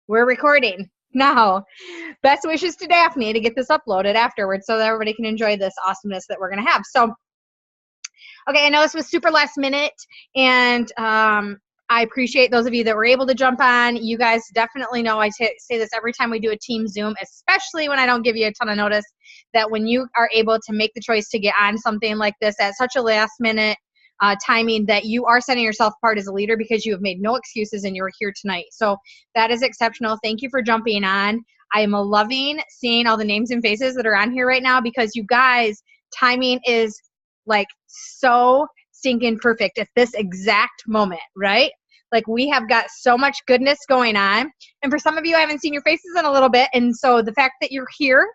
We're recording now. Best wishes to Daphne to get this uploaded afterwards so that everybody can enjoy this awesomeness that we're going to have. So, okay, I know this was super last minute, and I appreciate those of you that were able to jump on. You guys definitely know I say this every time we do a team Zoom, especially when I don't give you a ton of notice, that when you are able to make the choice to get on something like this at such a last minute timing, that you are setting yourself apart as a leader because you have made no excuses and you're here tonight. So that is exceptional. Thank you for jumping on. I am loving seeing all the names and faces that are on here right now because you guys, timing is like so stinking perfect at this exact moment, right? Like we have got so much goodness going on. And for some of you, I haven't seen your faces in a little bit. And so the fact that you're here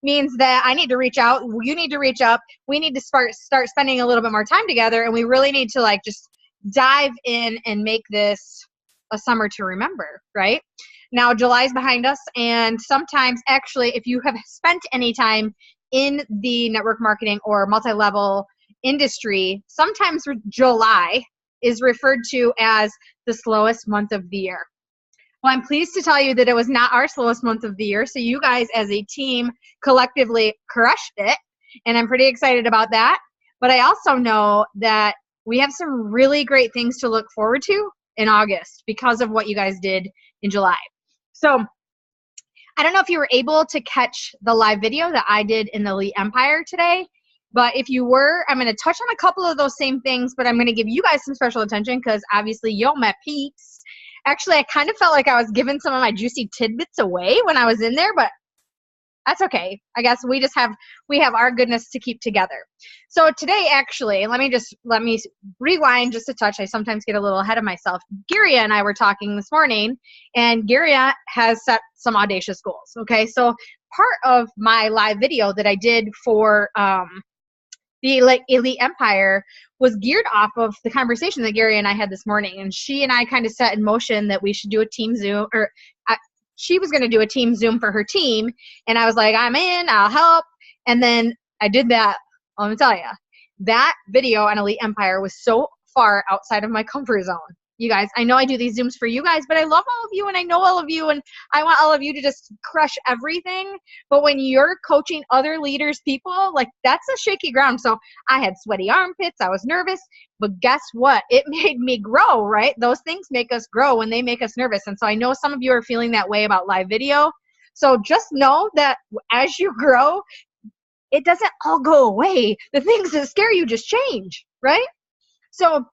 means that I need to reach out. You need to reach up. We need to start spending a little bit more time together. And we really need to like just dive in and make this a summer to remember, right? Now, July's behind us. And sometimes actually, if you have spent any time in the network marketing or multi-level industry, sometimes July is referred to as the slowest month of the year. Well, I'm pleased to tell you that it was not our slowest month of the year. So you guys as a team collectively crushed it. And I'm pretty excited about that. But I also know that we have some really great things to look forward to in August because of what you guys did in July. So I don't know if you were able to catch the live video that I did in the Elite Empire today. But if you were, I'm going to touch on a couple of those same things, but I'm going to give you guys some special attention because obviously you're my peeps. Actually, I kind of felt like I was giving some of my juicy tidbits away when I was in there, but that's okay. I guess we have our goodness to keep together. So today, actually, let me rewind just a touch. I sometimes get a little ahead of myself. Gary and I were talking this morning, and Gary has set some audacious goals. Okay, so part of my live video that I did for the Elite Empire was geared off of the conversation that Gary and I had this morning. And she and I kind of set in motion that we should do a team Zoom, or she was going to do a team Zoom for her team. And I was like, I'm in, I'll help. And then I did that. Let me tell you, that video on Elite Empire was so far outside of my comfort zone. You guys, I know I do these Zooms for you guys, but I love all of you and I know all of you and I want all of you to just crush everything. But when you're coaching other leaders, people, like that's a shaky ground. So I had sweaty armpits. I was nervous, but guess what? It made me grow, right? Those things make us grow when they make us nervous. And so I know some of you are feeling that way about live video. So just know that as you grow, it doesn't all go away. The things that scare you just change, right? So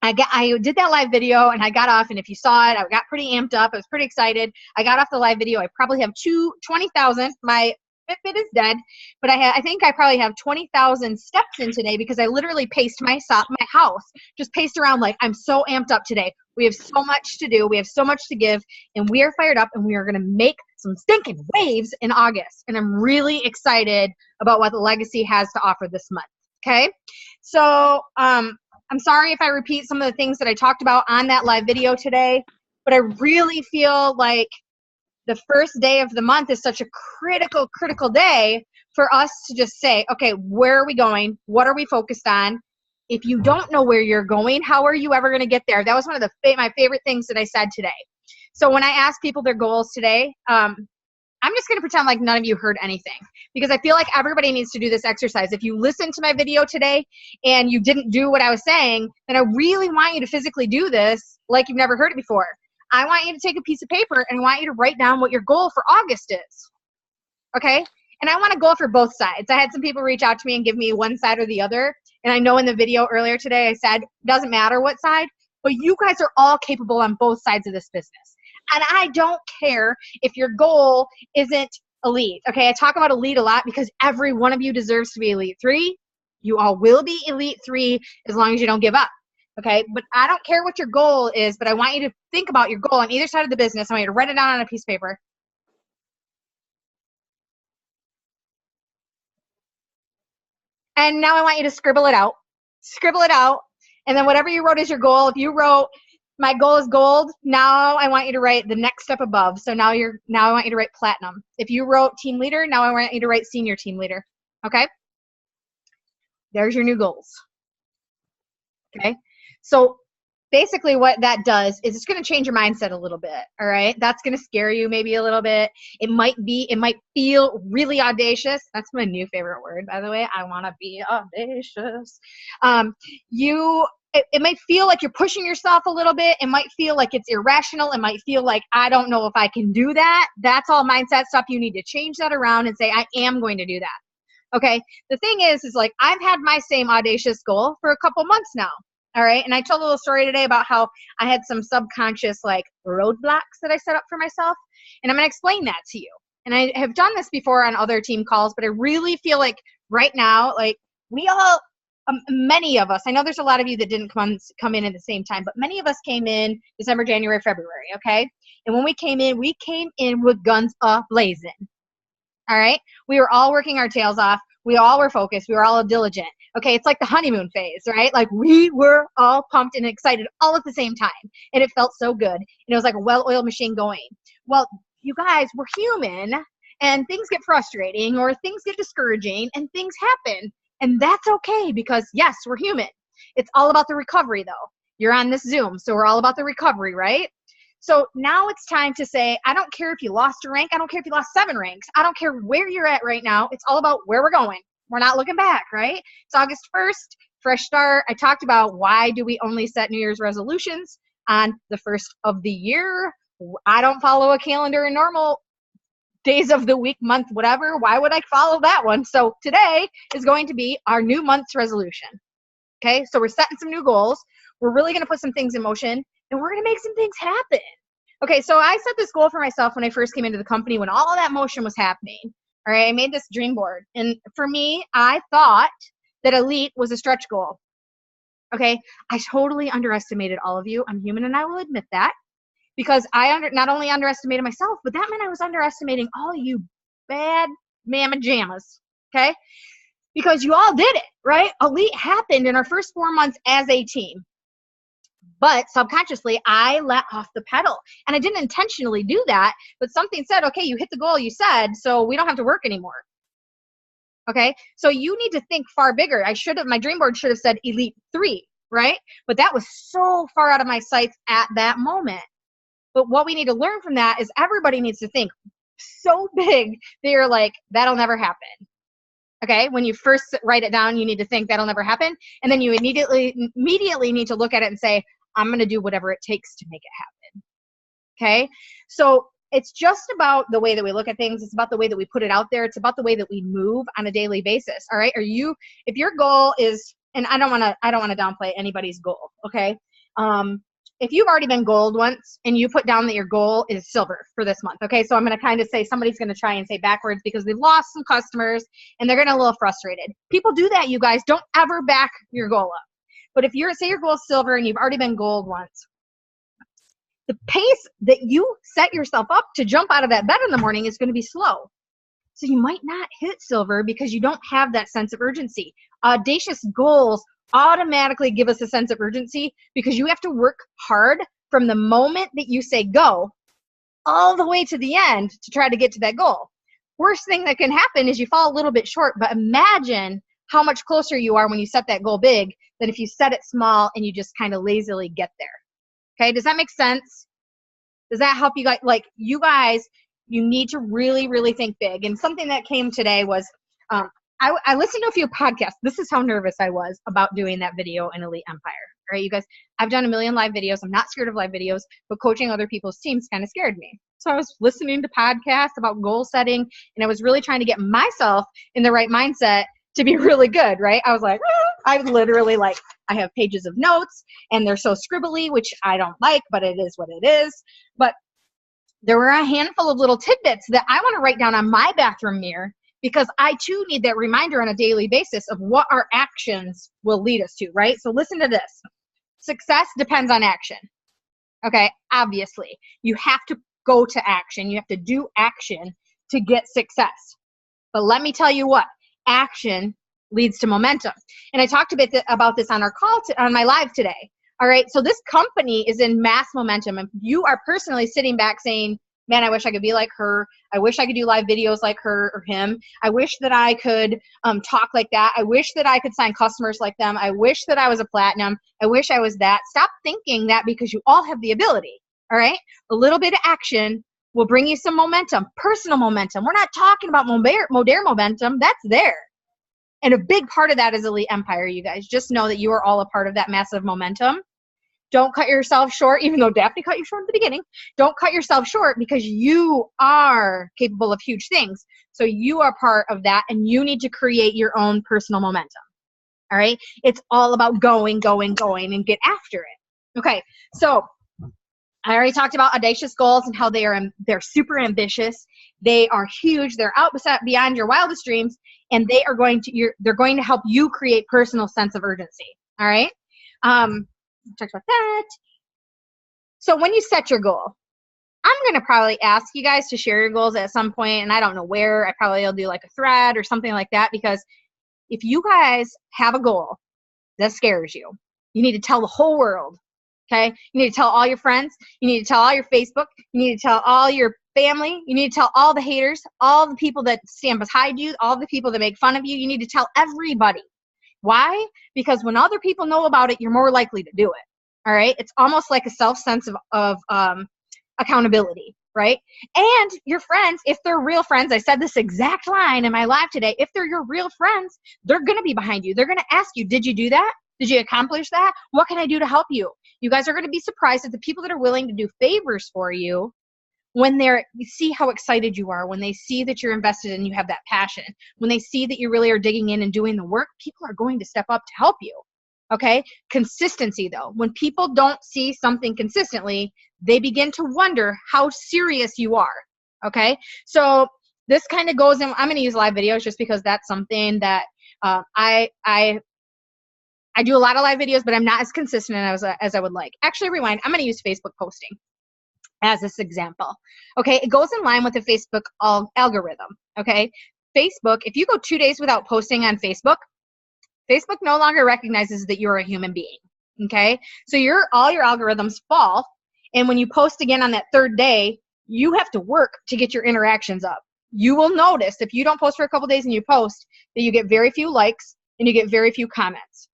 I did that live video and I got off, and if you saw it, I got pretty amped up. I was pretty excited. I got off the live video. I probably have 20,000. My Fitbit is dead, but I think I probably have 20,000 steps in today because I literally paced my house, just paced around like I'm so amped up today. We have so much to do. We have so much to give, and we are fired up, and we are going to make some stinking waves in August. And I'm really excited about what the legacy has to offer this month. Okay, so I'm sorry if I repeat some of the things that I talked about on that live video today, but I really feel like the first day of the month is such a critical day for us to just say, okay, where are we going? What are we focused on? If you don't know where you're going, how are you ever going to get there? That was one of my favorite things that I said today. So when I asked people their goals today, I'm just going to pretend like none of you heard anything because I feel like everybody needs to do this exercise. If you listened to my video today and you didn't do what I was saying, then I really want you to physically do this like you've never heard it before. I want you to take a piece of paper and I want you to write down what your goal for August is. Okay? And I want a goal for both sides. I had some people reach out to me and give me one side or the other. And I know in the video earlier today I said, doesn't matter what side, but you guys are all capable on both sides of this business. And I don't care if your goal isn't elite. Okay, I talk about elite a lot because every one of you deserves to be elite 3. You all will be elite 3 as long as you don't give up. Okay, but I don't care what your goal is, but I want you to think about your goal on either side of the business. I want you to write it down on a piece of paper. And now I want you to scribble it out. Scribble it out. And then whatever you wrote as your goal, if you wrote, my goal is gold, now I want you to write the next step above. So now I want you to write platinum. If you wrote team leader, now I want you to write senior team leader. Okay? There's your new goals. Okay? So basically what that does is it's going to change your mindset a little bit. All right. That's going to scare you maybe a little bit. It might feel really audacious. That's my new favorite word, by the way. I want to be audacious. It might feel like you're pushing yourself a little bit. It might feel like it's irrational. It might feel like, I don't know if I can do that. That's all mindset stuff. You need to change that around and say, I am going to do that. Okay. The thing is like, I've had my same audacious goal for a couple months now. All right. And I told a little story today about how I had some subconscious like roadblocks that I set up for myself. And I'm going to explain that to you. And I have done this before on other team calls, but I really feel like right now, like we all, many of us, I know there's a lot of you that didn't come in at the same time, but many of us came in December, January, February, okay? And when we came in with guns a-blazing, all right? We were all working our tails off. We all were focused. We were all diligent, okay? It's like the honeymoon phase, right? Like we were all pumped and excited all at the same time, and it felt so good. And it was like a well-oiled machine going. Well, you guys, we're human, and things get frustrating or things get discouraging, and things happen. And that's okay because, yes, we're human. It's all about the recovery, though. You're on this Zoom, so we're all about the recovery, right? So now it's time to say, I don't care if you lost a rank. I don't care if you lost 7 ranks. I don't care where you're at right now. It's all about where we're going. We're not looking back, right? It's August 1st, fresh start. I talked about why do we only set New Year's resolutions on the first of the year. I don't follow a calendar in normal days of the week, month, whatever. Why would I follow that one? So today is going to be our new month's resolution. Okay, so we're setting some new goals. We're really going to put some things in motion, and we're going to make some things happen. Okay, so I set this goal for myself when I first came into the company, when all of that motion was happening. All right, I made this dream board. And for me, I thought that elite was a stretch goal. Okay, I totally underestimated all of you. I'm human, and I will admit that. Because I not only underestimated myself, but that meant I was underestimating all you bad mamma jammas, okay? Because you all did it, right? Elite happened in our first 4 months as a team. But subconsciously, I let off the pedal. And I didn't intentionally do that, but something said, okay, you hit the goal you said, so we don't have to work anymore. Okay? So you need to think far bigger. My dream board should have said Elite 3, right? But that was so far out of my sights at that moment. But what we need to learn from that is everybody needs to think so big that you're like, that'll never happen. Okay? When you first write it down, you need to think that'll never happen. And then you immediately need to look at it and say, I'm going to do whatever it takes to make it happen. Okay? So it's just about the way that we look at things. It's about the way that we put it out there. It's about the way that we move on a daily basis. All right? If your goal is, and I don't want to downplay anybody's goal. Okay? If you've already been gold once and you put down that your goal is silver for this month, okay? So I'm going to kind of say somebody's going to try and say backwards because they've lost some customers and they're getting a little frustrated. People do that, you guys. Don't ever back your goal up. But if say your goal is silver and you've already been gold once, the pace that you set yourself up to jump out of that bed in the morning is going to be slow. So you might not hit silver because you don't have that sense of urgency. Audacious goals automatically give us a sense of urgency because you have to work hard from the moment that you say go all the way to the end to try to get to that goal. Worst thing that can happen is you fall a little bit short, but imagine how much closer you are when you set that goal big than if you set it small and you just kind of lazily get there. Okay, does that make sense? Does that help you guys? Like, you guys, you need to really, really think big. And something that came today was, I listened to a few podcasts. This is how nervous I was about doing that video in Elite Empire. All right, you guys, I've done a million live videos. I'm not scared of live videos, but coaching other people's teams kind of scared me. So I was listening to podcasts about goal setting, and I was really trying to get myself in the right mindset to be really good, right? I was like, I literally I have pages of notes, and they're so scribbly, which I don't like, but it is what it is. But there were a handful of little tidbits that I want to write down on my bathroom mirror because I too need that reminder on a daily basis of what our actions will lead us to, right? So listen to this. Success depends on action. Okay, obviously. You have to go to action. You have to do action to get success. But let me tell you what, action leads to momentum. And I talked a bit about this on our call, on my live today. All right, so this company is in mass momentum. And you are personally sitting back saying, man, I wish I could be like her. I wish I could do live videos like her or him. I wish that I could talk like that. I wish that I could sign customers like them. I wish that I was a platinum. I wish I was that. Stop thinking that, because you all have the ability. All right. A little bit of action will bring you some momentum, personal momentum. We're not talking about modern momentum. That's there. And a big part of that is Elite Empire, you guys. Just know that you are all a part of that massive momentum. Don't cut yourself short, even though Daphne cut you short at the beginning. Don't cut yourself short, because you are capable of huge things. So you are part of that, and you need to create your own personal momentum. All right? It's all about going, and get after it. Okay, so I already talked about audacious goals and how they're super ambitious. They are huge. They're out beyond your wildest dreams, and they're going to help you create personal sense of urgency. All right? Talked about that. So when you set your goal, I'm going to probably ask you guys to share your goals at some point, and I don't know where. I probably will do like a thread or something like that, because if you guys have a goal that scares you, you need to tell the whole world. Okay? You need to tell all your friends. You need to tell all your Facebook. You need to tell all your family. You need to tell all the haters, all the people that stand beside you, all the people that make fun of you. You need to tell everybody. Why? Because when other people know about it, you're more likely to do it. All right? It's almost like a sense of accountability, right? And your friends, if they're real friends, I said this exact line in my live today, if they're your real friends, they're going to be behind you. They're going to ask you, did you do that? Did you accomplish that? What can I do to help you? You guys are going to be surprised at the people that are willing to do favors for you when you see how excited you are, when they see that you're invested and you have that passion, when they see that you really are digging in and doing the work, people are going to step up to help you. Okay? Consistency, though. When people don't see something consistently, they begin to wonder how serious you are. Okay? So this kind of goes in, I'm going to use live videos just because that's something that I do a lot of live videos, but I'm not as consistent as I would like. Actually, rewind. I'm going to use Facebook posting as this example. Okay, it goes in line with the Facebook algorithm. Okay, Facebook, if you go 2 days without posting on Facebook, Facebook no longer recognizes that you're a human being. Okay, so all your algorithms fall, and when you post again on that third day, you have to work to get your interactions up. You will notice if you don't post for a couple days and you post, that you get very few likes and you get very few comments.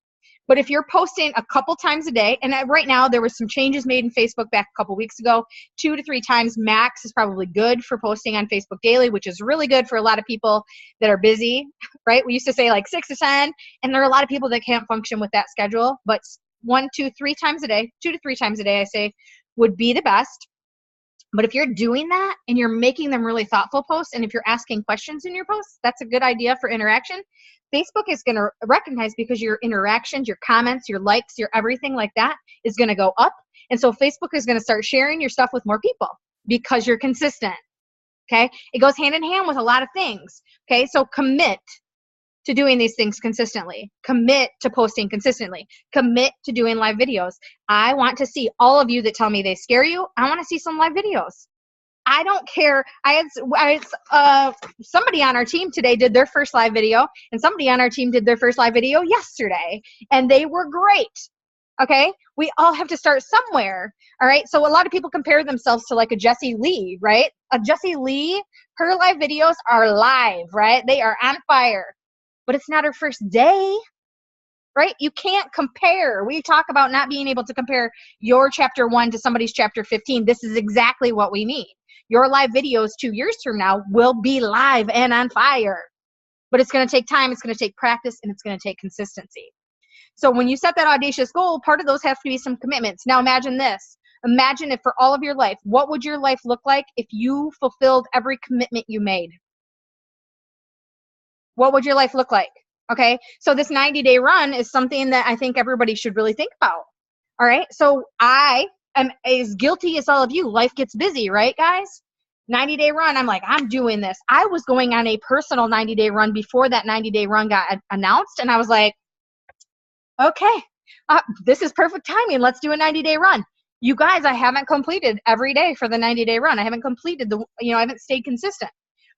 But if you're posting a couple times a day, and right now there was some changes made in Facebook back a couple weeks ago, 2 to 3 times max is probably good for posting on Facebook daily, which is really good for a lot of people that are busy, right? We used to say like 6 to 10, and there are a lot of people that can't function with that schedule, but 1, 2, 3 times a day, 2 to 3 times a day, I say, would be the best. But if you're doing that and you're making them really thoughtful posts, and if you're asking questions in your posts, that's a good idea for interaction. Facebook is going to recognize, because your interactions, your comments, your likes, your everything like that is going to go up. And so Facebook is going to start sharing your stuff with more people because you're consistent. Okay. It goes hand in hand with a lot of things. Okay. So commit to doing these things consistently. Commit to posting consistently. Commit to doing live videos. I want to see all of you that tell me they scare you. I want to see some live videos. I don't care. Somebody on our team today did their first live video, and somebody on our team did their first live video yesterday, and they were great. Okay? We all have to start somewhere. All right? So a lot of people compare themselves to like a Jessie Lee, right? A Jessie Lee, her live videos are live, right? They are on fire. But it's not her first day, right? You can't compare. We talk about not being able to compare your chapter 1 to somebody's chapter 15. This is exactly what we mean. Your live videos 2 years from now will be live and on fire. But it's going to take time, it's going to take practice, and it's going to take consistency. So when you set that audacious goal, part of those have to be some commitments. Now imagine this. Imagine if for all of your life, what would your life look like if you fulfilled every commitment you made? What would your life look like? Okay, so this 90-day run is something that I think everybody should really think about. All right, so I am as guilty as all of you. Life gets busy, right, guys? 90-day run, I'm like, I'm doing this. I was going on a personal 90-day run before that 90-day run got announced, and I was like, okay, this is perfect timing. Let's do a 90-day run. You guys, I haven't completed every day for the 90-day run. I haven't completed I haven't stayed consistent.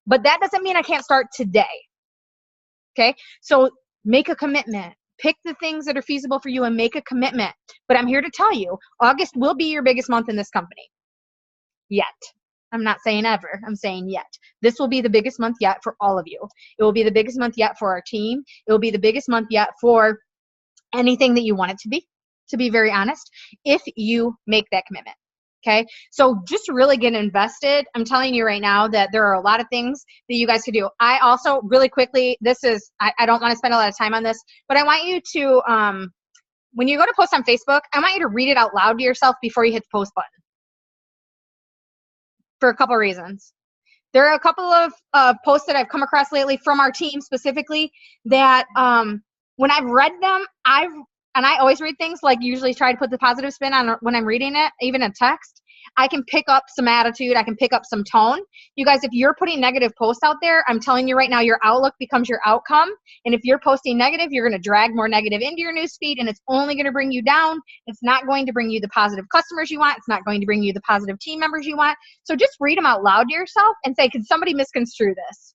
But that doesn't mean I can't start today. Okay, so make a commitment. Pick the things that are feasible for you and make a commitment. But I'm here to tell you, August will be your biggest month in this company. Yet. I'm not saying ever. I'm saying yet. This will be the biggest month yet for all of you. It will be the biggest month yet for our team. It will be the biggest month yet for anything that you want it to be very honest, if you make that commitment. Okay, so just really get invested. I'm telling you right now that there are a lot of things that you guys could do. I also, really quickly, I don't want to spend a lot of time on this, but I want you to, when you go to post on Facebook, I want you to read it out loud to yourself before you hit the post button, for a couple of reasons. There are a couple of posts that I've come across lately from our team specifically that when I've read them, and I always read things, like usually try to put the positive spin on when I'm reading it, even in text. I can pick up some attitude. I can pick up some tone. You guys, if you're putting negative posts out there, I'm telling you right now, your outlook becomes your outcome. And if you're posting negative, you're going to drag more negative into your newsfeed, and it's only going to bring you down. It's not going to bring you the positive customers you want. It's not going to bring you the positive team members you want. So just read them out loud to yourself and say, can somebody misconstrue this?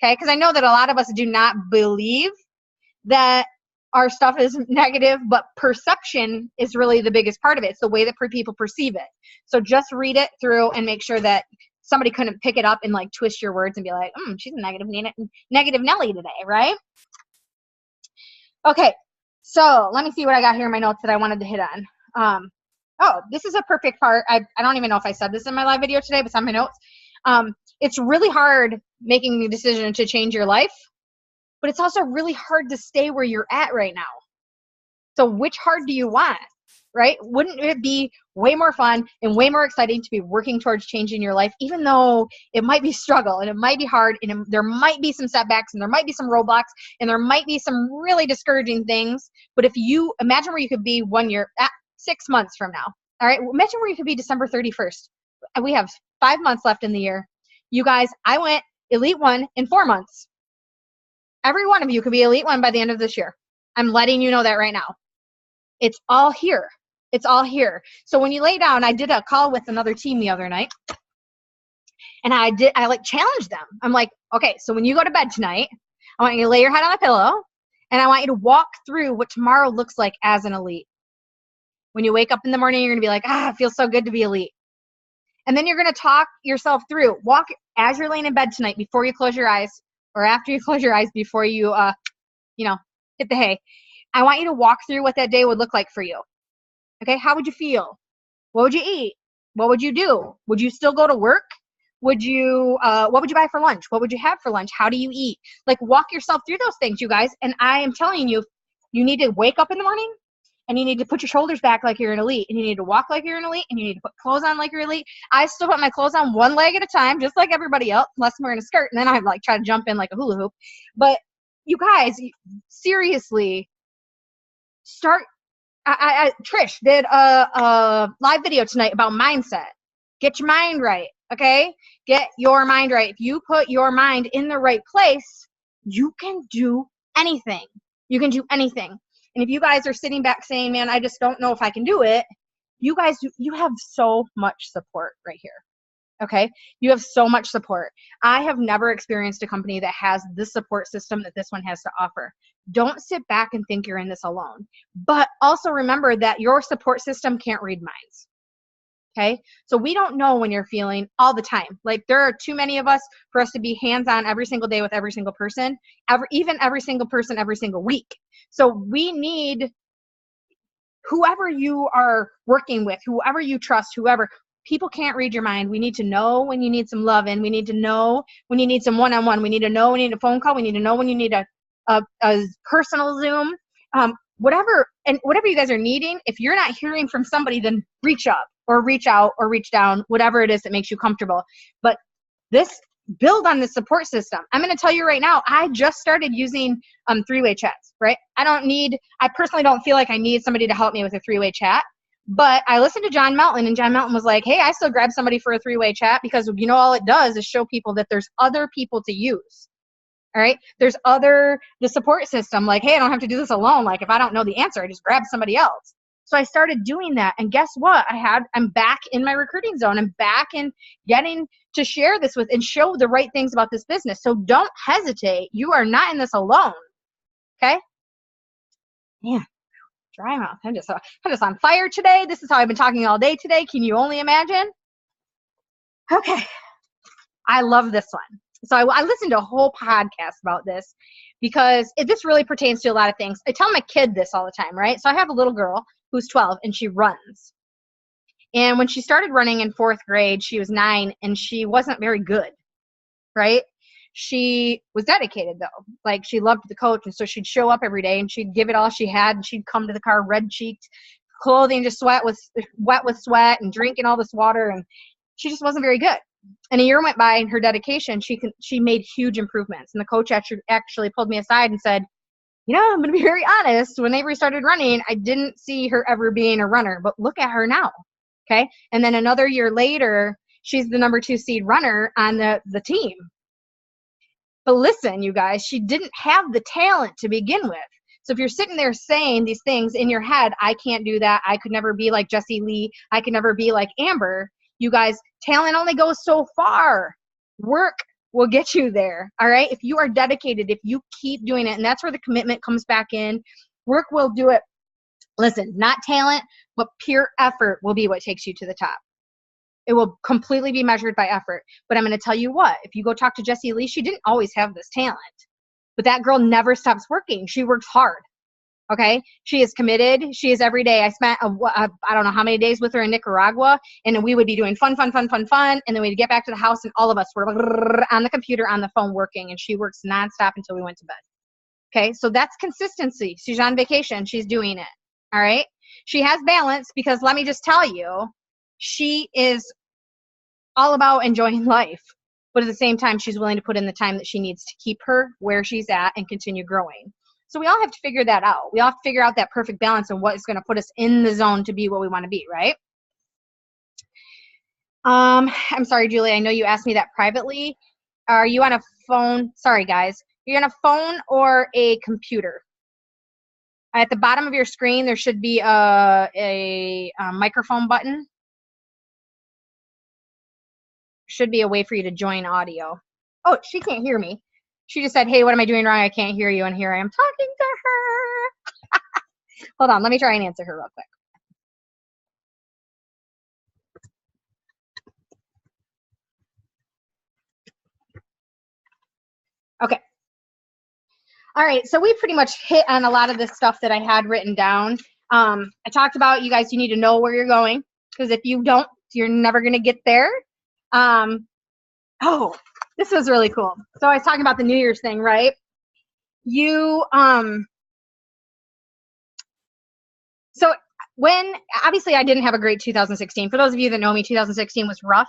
Okay, because I know that a lot of us do not believe that our stuff is negative, but perception is really the biggest part of it. It's the way that people perceive it. So just read it through and make sure that somebody couldn't pick it up and like twist your words and be like, she's a negative Nelly today, right? Okay, so let me see what I got here in my notes that I wanted to hit on. Oh, this is a perfect part. I don't even know if I said this in my live video today, but it's on my notes. It's really hard making the decision to change your life, but it's also really hard to stay where you're at right now. So which hard do you want, right? Wouldn't it be way more fun and way more exciting to be working towards changing your life, even though it might be struggle and it might be hard and there might be some setbacks and there might be some roadblocks and there might be some really discouraging things. But if you imagine where you could be 1 year, 6 months from now, all right, imagine where you could be December 31st. We have 5 months left in the year. You guys, I went Elite 1 in 4 months. Every one of you could be Elite 1 by the end of this year. I'm letting you know that right now. It's all here. It's all here. So when you lay down, I did a call with another team the other night, and I like challenged them. I'm like, okay, so when you go to bed tonight, I want you to lay your head on a pillow, and I want you to walk through what tomorrow looks like as an elite. When you wake up in the morning, you're going to be like, it feels so good to be elite. And then you're going to talk yourself through. Walk as you're laying in bed tonight before you close your eyes, or after you close your eyes before you, hit the hay. I want you to walk through what that day would look like for you. Okay, how would you feel? What would you eat? What would you do? Would you still go to work? Would you, what would you buy for lunch? What would you have for lunch? How do you eat? Like, walk yourself through those things, you guys. And I am telling you, you need to wake up in the morning, and you need to put your shoulders back like you're an elite, and you need to walk like you're an elite, and you need to put clothes on like you're elite. I still put my clothes on one leg at a time, just like everybody else, unless I'm wearing a skirt, and then I like try to jump in like a hula hoop. But you guys, seriously, start. Trish did a live video tonight about mindset. Get your mind right, okay? Get your mind right. If you put your mind in the right place, you can do anything. You can do anything. And if you guys are sitting back saying, man, I just don't know if I can do it, you guys, you have so much support right here. Okay, you have so much support. I have never experienced a company that has this support system that this one has to offer. Don't sit back and think you're in this alone. But also remember that your support system can't read minds. Okay, so we don't know when you're feeling all the time. Like, there are too many of us for us to be hands-on every single day with every single person, even every single person every single week. So we need whoever you are working with, whoever you trust, whoever. People can't read your mind. We need to know when you need some love, and we need to know when you need some one-on-one. We need to know when you need a phone call. We need to know when you need a personal Zoom. Whatever you guys are needing, if you're not hearing from somebody, then reach up or reach out or reach down, whatever it is that makes you comfortable. But build on the support system. I'm going to tell you right now, I just started using three-way chats, right? I personally don't feel like I need somebody to help me with a three-way chat. But I listened to John Melton, and John Melton was like, hey, I still grab somebody for a three-way chat, because, all it does is show people that there's other people to use. All right. There's the support system. Like, hey, I don't have to do this alone. Like, if I don't know the answer, I just grab somebody else. So I started doing that. And guess what? I'm back in my recruiting zone. I'm back in getting to share this with and show the right things about this business. So don't hesitate. You are not in this alone. Okay. Yeah. Dry mouth. I'm just on fire today. This is how I've been talking all day today. Can you only imagine? Okay. I love this one. So I listened to a whole podcast about this because this really pertains to a lot of things. I tell my kid this all the time, right? So I have a little girl who's 12 and she runs. And when she started running in 4th grade, she was 9 and she wasn't very good, right? She was dedicated though. Like she loved the coach. And so she'd show up every day and she'd give it all she had. And she'd come to the car red cheeked, clothing just wet with sweat and drinking all this water. And she just wasn't very good. And a year went by and her dedication, she made huge improvements. And the coach actually pulled me aside and said, you know, I'm going to be very honest. When Avery started running, I didn't see her ever being a runner, but look at her now. Okay. And then another year later, she's the number 2 seed runner on the team. But listen, you guys, she didn't have the talent to begin with. So if you're sitting there saying these things in your head, I can't do that. I could never be like Jessie Lee. I could never be like Amber. You guys, talent only goes so far. Work will get you there. All right. If you are dedicated, if you keep doing it, and that's where the commitment comes back in, work will do it. Listen, not talent, but pure effort will be what takes you to the top. It will completely be measured by effort. But I'm going to tell you what, if you go talk to Jessie Lee, she didn't always have this talent, but that girl never stops working. She works hard. Okay. She is committed. She is every day. I spent, I don't know how many days with her in Nicaragua, and we would be doing fun. And then we'd get back to the house and all of us were on the computer, on the phone working, and she works nonstop until we went to bed. Okay. So that's consistency. She's on vacation. She's doing it. All right. She has balance because let me just tell you, she is all about enjoying life, but at the same time, she's willing to put in the time that she needs to keep her where she's at and continue growing. So we all have to figure that out. We all have to figure out that perfect balance and what is going to put us in the zone to be what we want to be, right? I'm sorry, Julie. I know you asked me that privately. Are you on a phone? Sorry, guys. Are you on a phone or a computer? At the bottom of your screen, there should be a microphone button. Should be a way for you to join audio. Oh, she can't hear me. She just said, hey, what am I doing wrong? I can't hear you. And here I am talking to her. Hold on. Let me try and answer her real quick. Okay. All right. So we pretty much hit on a lot of the stuff that I had written down. I talked about, you guys, you need to know where you're going, because if you don't, you're never going to get there. Oh, this was really cool. So I was talking about the New Year's thing, right? So obviously I didn't have a great 2016. For those of you that know me, 2016 was rough,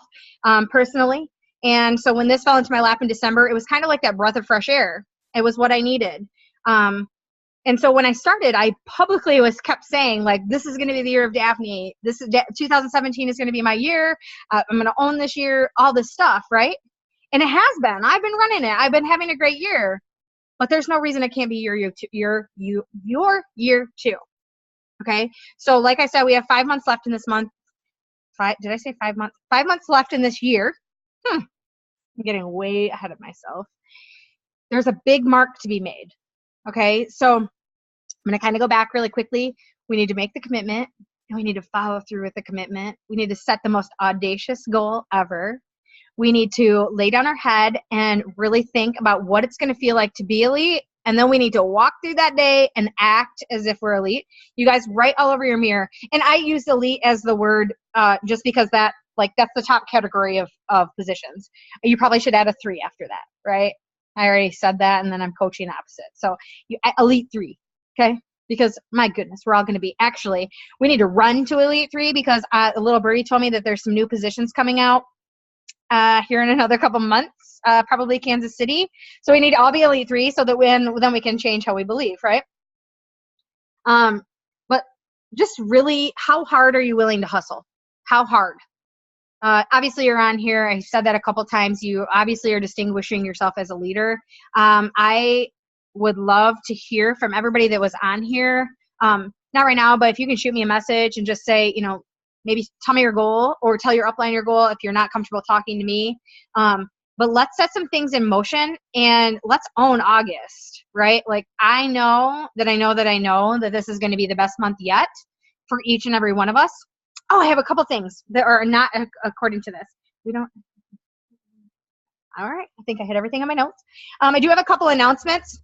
personally. And so when this fell into my lap in December, it was kind of like that breath of fresh air. It was what I needed. And so when I started, I publicly kept saying, like, this is going to be the year of Daphne. 2017 is going to be my year. I'm going to own this year, all this stuff, right? And it has been. I've been running it. I've been having a great year. But there's no reason it can't be your year too. Okay? So like I said, we have 5 months left in this month. Did I say 5 months? 5 months left in this year. I'm getting way ahead of myself. There's a big mark to be made. Okay? So I'm going to kind of go back really quickly. We need to make the commitment, and we need to follow through with the commitment. We need to set the most audacious goal ever. We need to lay down our head and really think about what it's going to feel like to be elite. And then we need to walk through that day and act as if we're elite. You guys write all over your mirror. And I use elite as the word just because that's the top category of positions. You probably should add a 3 after that, right? I already said that, and then I'm coaching opposite. So elite 3, okay? Because my goodness, we're all going to be. Actually, we need to run to elite 3 because a little birdie told me that there's some new positions coming out here in another couple months, probably Kansas City. So we need to all be elite 3 so that then we can change how we believe, right? But just really, how hard are you willing to hustle? How hard? Obviously, you're on here. I said that a couple times. You obviously are distinguishing yourself as a leader. I would love to hear from everybody that was on here. Not right now, but if you can shoot me a message and just say, maybe tell me your goal or tell your upline your goal if you're not comfortable talking to me. But let's set some things in motion and let's own August, right? Like I know that this is going to be the best month yet for each and every one of us. Oh, I have a couple things that are not according to this. We don't. All right. I think I hit everything on my notes. I do have a couple announcements.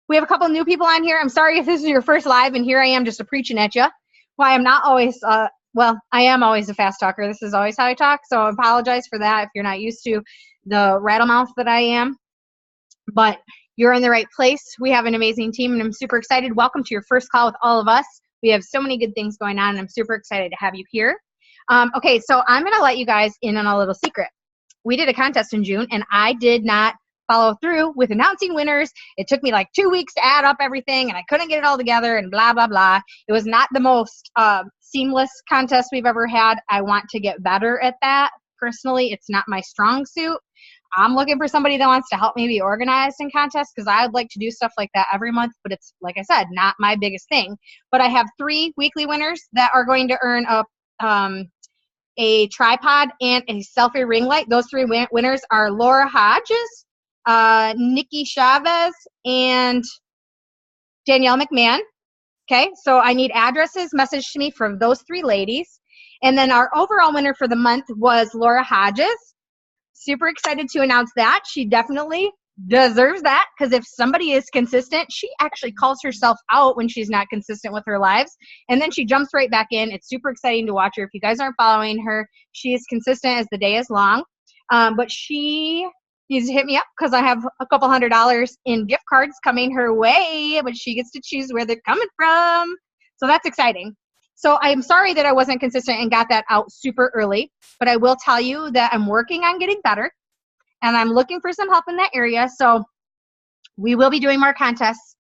We have a couple new people on here. I'm sorry if this is your first live and here I am just preaching at you. Why I'm not always, well, I am always a fast talker. This is always how I talk. So I apologize for that if you're not used to the rattle mouth that I am. But you're in the right place. We have an amazing team and I'm super excited. Welcome to your first call with all of us. We have so many good things going on and I'm super excited to have you here. Okay, so I'm going to let you guys in on a little secret. We did a contest in June and I did not follow through with announcing winners. It took me like 2 weeks to add up everything and I couldn't get it all together and blah, blah, blah. It was not the most seamless contest we've ever had. I want to get better at that. Personally, it's not my strong suit. I'm looking for somebody that wants to help me be organized in contests because I would like to do stuff like that every month, but it's, like I said, not my biggest thing. But I have 3 weekly winners that are going to earn a tripod and a selfie ring light. Those 3 winners are Laura Hodges, Nikki Chavez, and Danielle McMahon. Okay, so I need addresses messaged to me from those 3 ladies. And then our overall winner for the month was Laura Hodges. Super excited to announce that. She definitely deserves that because if somebody is consistent, she actually calls herself out when she's not consistent with her lives. And then she jumps right back in. It's super exciting to watch her. If you guys aren't following her, she is consistent as the day is long. But she needs to hit me up because I have a couple $100 in gift cards coming her way, but she gets to choose where they're coming from. So that's exciting. So I'm sorry that I wasn't consistent and got that out super early, but I will tell you that I'm working on getting better and I'm looking for some help in that area. So we will be doing more contests.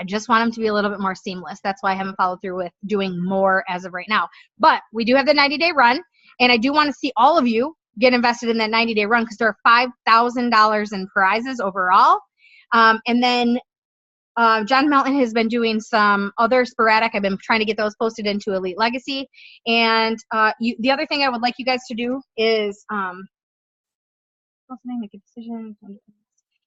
I just want them to be a little bit more seamless. That's why I haven't followed through with doing more as of right now. But we do have the 90-day run, and I do want to see all of you get invested in that 90-day run because there are $5,000 in prizes overall. And then John Melton has been doing some other sporadic. I've been trying to get those posted into Elite Legacy. And the other thing I would like you guys to do is make a decision.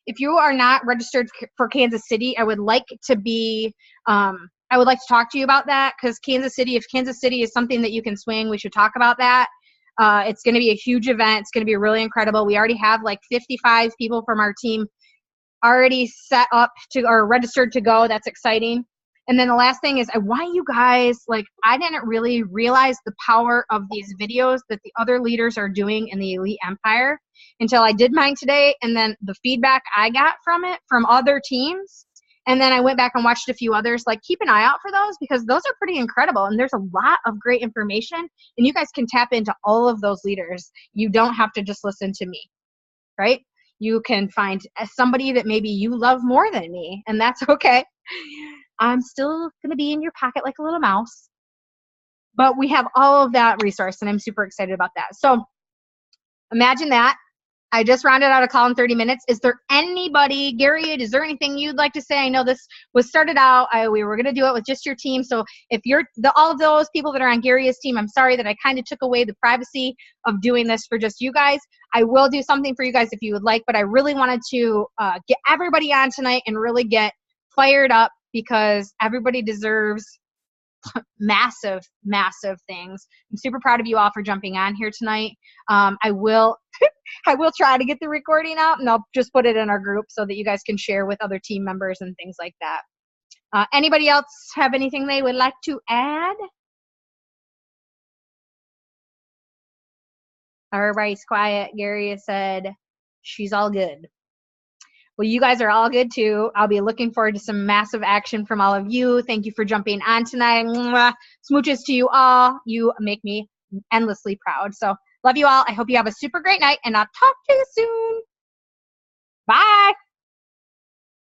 If you are not registered for Kansas City, I would like to be, I would like to talk to you about that because Kansas City, if Kansas City is something that you can swing, we should talk about that. It's going to be a huge event. It's going to be really incredible. We already have like 55 people from our team already set up to or registered to go. That's exciting. And then the last thing is I want you guys, like I didn't really realize the power of these videos that the other leaders are doing in the Elite Empire until I did mine today. And then the feedback I got from it from other teams. And then I went back and watched a few others. Like keep an eye out for those because those are pretty incredible. And there's a lot of great information and you guys can tap into all of those leaders. You don't have to just listen to me, right? You can find somebody that maybe you love more than me, and that's okay. I'm still going to be in your pocket like a little mouse, but we have all of that resource, and I'm super excited about that. So imagine that. I just rounded out a call in 30 minutes. Is there anybody, Gary, is there anything you'd like to say? I know this was started out, we were going to do it with just your team. So if you're all of those people that are on Gary's team, I'm sorry that I kind of took away the privacy of doing this for just you guys. I will do something for you guys if you would like, but I really wanted to get everybody on tonight and really get fired up because everybody deserves massive, massive things. I'm super proud of you all for jumping on here tonight. I will try to get the recording out and I'll just put it in our group so that you guys can share with other team members and things like that. Anybody else have anything they would like to add? Everybody's quiet. Gary has said she's all good. Well, you guys are all good too. I'll be looking forward to some massive action from all of you. Thank you for jumping on tonight. Mwah. Smooches to you all. You make me endlessly proud. So love you all. I hope you have a super great night and I'll talk to you soon.